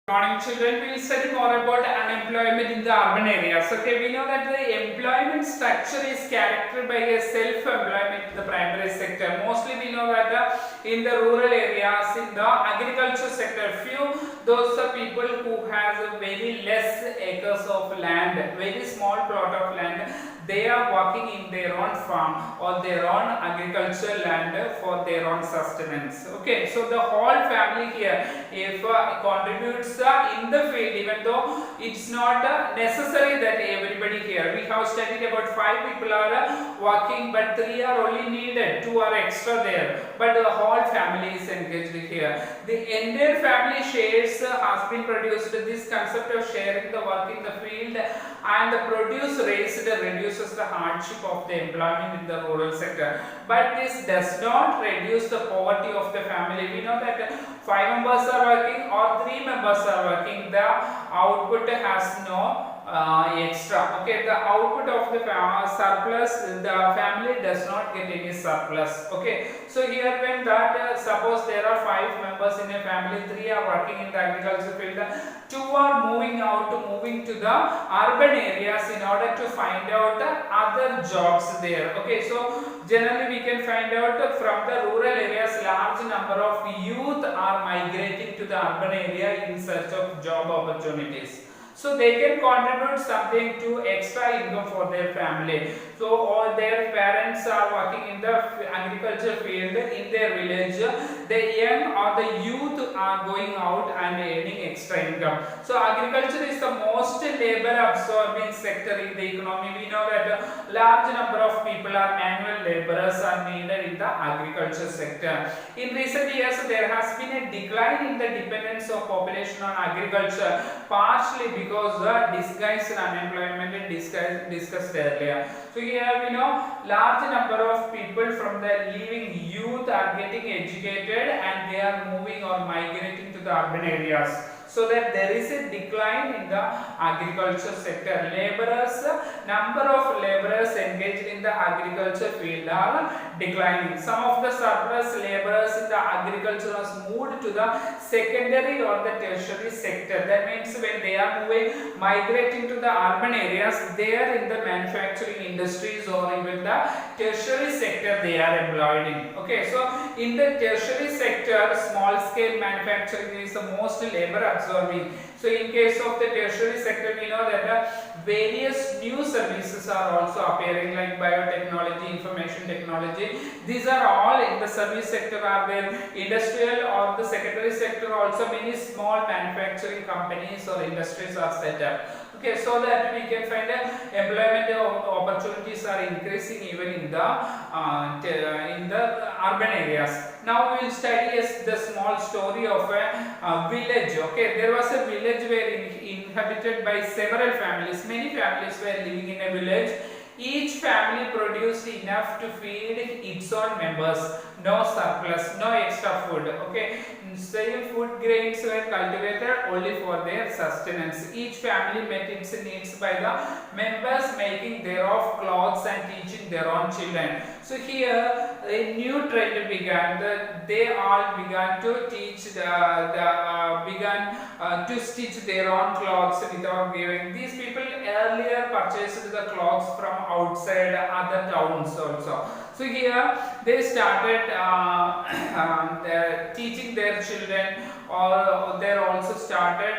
Morning children, we will study more about unemployment in the urban areas. Okay, we know that the employment structure is characterized by a self-employment in the primary sector. Mostly we know that in the rural areas, in the agriculture sector, those are people who has a very less acres of land, very small plot of land. They are working in their own farm or their own agricultural land for their own sustenance. Okay, so the whole family here, if contributes in the field, even though it's not necessary that everybody here. We have studied about 5 people are working, but 3 are only needed, 2 are extra there. But the whole family is engaged here. The entire family shares has been produced. This concept of sharing the work in the field and the produce raised reduces the hardship of the employment in the rural sector. But this does not reduce the poverty of the family. We know that 5 members are working or 3 members are working. The output has no extra. Okay, the output of the surplus, the family does not get any surplus. Okay, so here when that suppose there are 5 members in a family, 3 are working in the agriculture field, 2 are moving to the urban areas in order to find out other jobs there. Okay, so generally we can find out from the rural areas large number of youth are migrating to the urban area in search of job opportunities. So they can contribute something to extra income for their family. So all their parents are working in the agriculture field in their village. The young or the youth are going out and earning extra income. So agriculture is the most labor absorbing sector in the economy. We know that a large number of people are manual laborers are needed in the agriculture sector. In recent years there has been a decline in the dependence of population on agriculture, partially because disguised unemployment discussed earlier. So here we know large number of people from the living youth are getting educated and they are moving or migrating to the urban areas. So that there is a decline in the agriculture sector. Number of laborers engaged in the agriculture field are declining. Some of the surplus laborers in the agriculture has moved to the secondary or the tertiary sector. That means when they are migrating to the urban areas, they are in the manufacturing industries or even the tertiary sector they are employed in. Okay, so in the tertiary sector, small scale manufacturing is the most labor absorbing. So in case of the tertiary sector, we know that various new services are also appearing like biotechnology, information technology. These are all in the service sector are there. Industrial or the secondary sector also many small manufacturing companies or industries are set up. Okay, so that we can find employment opportunities are increasing even in the urban areas. Now we will study the small story of a village. Okay, there was a village where inhabited by several families. Many families were living in a village. Each family produced enough to feed its own members. No surplus, no extra food. Okay, same food grains were cultivated only for their sustenance. Each family met its needs by the members making thereof clothes and teaching their own children. So here a new trend began. They all began to teach began to stitch their own clothes without giving. These people earlier purchased the clothes from outside other towns also. So here they started teaching their children, or they also started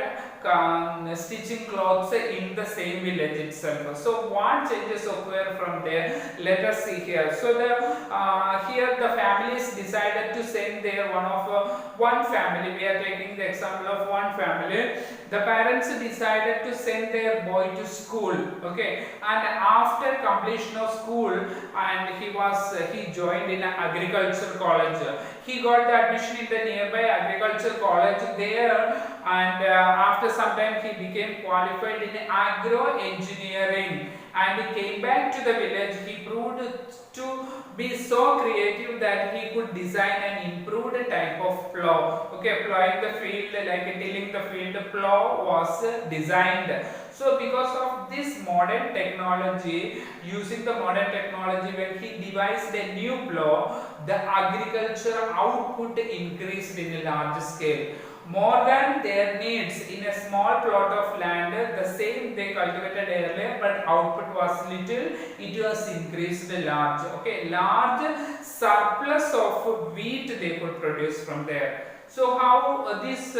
stitching clothes in the same village itself. So what changes occur from there? Let us see here. So here the families decided to send their one family. We are taking the example of one family. The parents decided to send their boy to school. Okay, and after completion of school, and he joined in an agriculture college. He got the admission in the nearby agriculture college there, and after some time he became qualified in agro engineering, and he came back to the village. He proved to be so creative that he could design an improved type of plow. Okay, plowing the field, like tilling the field, plow was designed. So because of this modern technology, using the modern technology, when he devised a new plow, the agriculture output increased in a large scale. more than their needs in a small plot of land, the same they cultivated earlier, but output was little, it was increased large. Okay, large surplus of wheat they could produce from there. So how this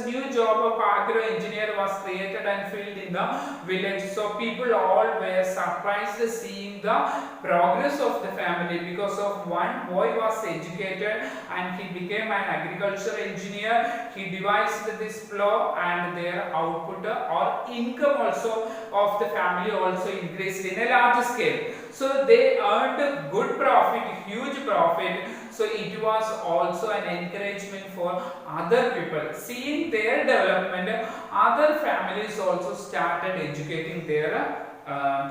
new job of agro engineer was created and filled in the village. So people all were surprised seeing the progress of the family, because of one boy was educated and he became an agricultural engineer. He devised this plow, and their output or income also of the family also increased in a large scale. So they earned good profit, huge profit. So it was also an encouragement for other people. Seeing their development, other families also started educating their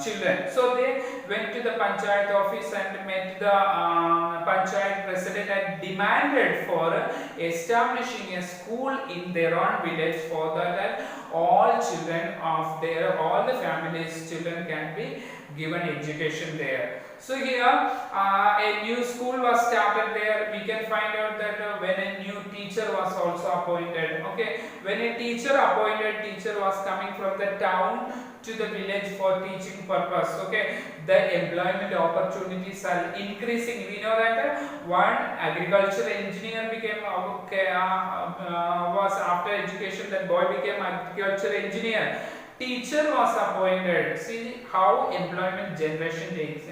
children. So they went to the panchayat office and met the panchayat president and demanded for establishing a school in their own village, for that all children of their, all the families' children can be given education there. So here a new school was started there. We can find out that when a new teacher was also appointed. Okay, when a appointed teacher was coming from the town to the village for teaching purpose. Okay, the employment opportunities are increasing. We know that one agricultural engineer became was after education, that boy became agricultural engineer. Teacher was appointed. See how employment generation is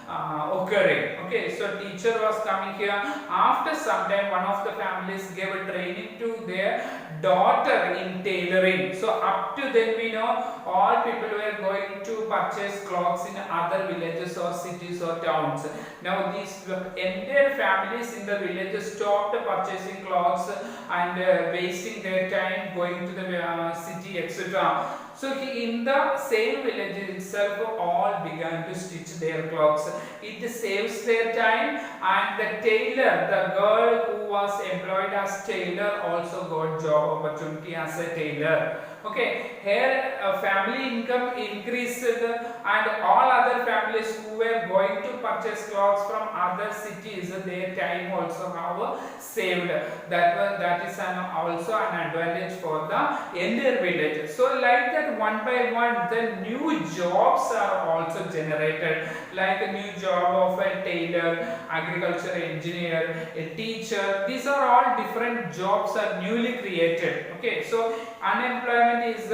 occurring. Okay, so teacher was coming here. After some time, one of the families gave a training to their daughter in tailoring. So up to then, we know all people were going to purchase clothes in other villages or cities or towns. Now these entire families in the villages stopped purchasing clothes and wasting their time going to the city, etc. So in the same village itself, all began to stitch their clothes. It saves their time, and the tailor, the girl who was employed as tailor, also got job opportunity as a tailor. Okay, here family income increased, and all other families who were going to purchase clothes from other cities, their time also have saved. That is also an advantage for the entire village. So like that, one by one, the new jobs are also generated, like a new job of a tailor, agricultural engineer, a teacher. These are all different jobs are newly created. Okay, so unemployment is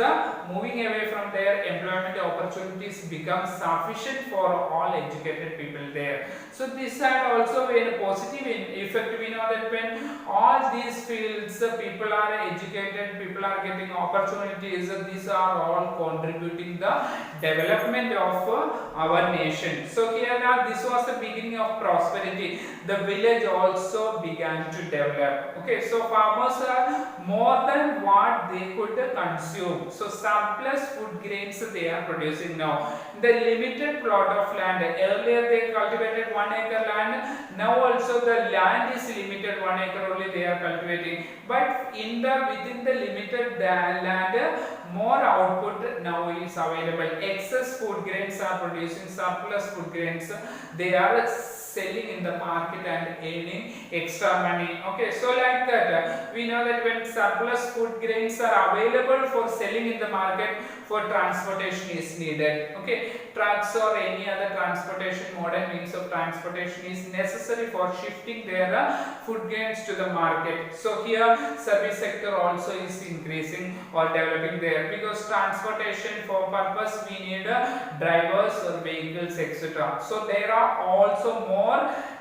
moving away from there. Employment opportunities become sufficient for all educated people there. So this had also a positive effect. We know that when all these fields, people are educated, people are getting opportunities, these are all contributing the development of our nation. So here now, this was the beginning of prosperity. The village also began to develop. Okay, so farmers are more than what they could consume. So surplus food grains they are producing now. The limited plot of land, earlier they cultivated 1 acre land, now also the land is limited, 1 acre only they are cultivating. But within the limited land, more output now is available. Excess food grains are producing, surplus food grains they are selling in the market and earning extra money. Okay, so like that, we know that when surplus food grains are available for selling in the market, for transportation is needed. Okay, trucks or any other transportation, modern means of transportation is necessary for shifting their food grains to the market. So here service sector also is increasing or developing there, because transportation for purpose we need drivers or vehicles, etc. So there are also more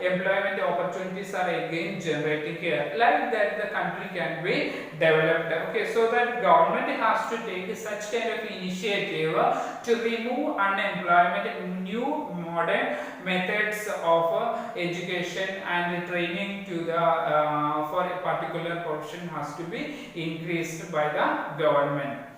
employment opportunities are again generating here. Like that, the country can be developed. Okay, so that government has to take such kind of initiative to remove unemployment. New modern methods of education and training to the for a particular profession has to be increased by the government.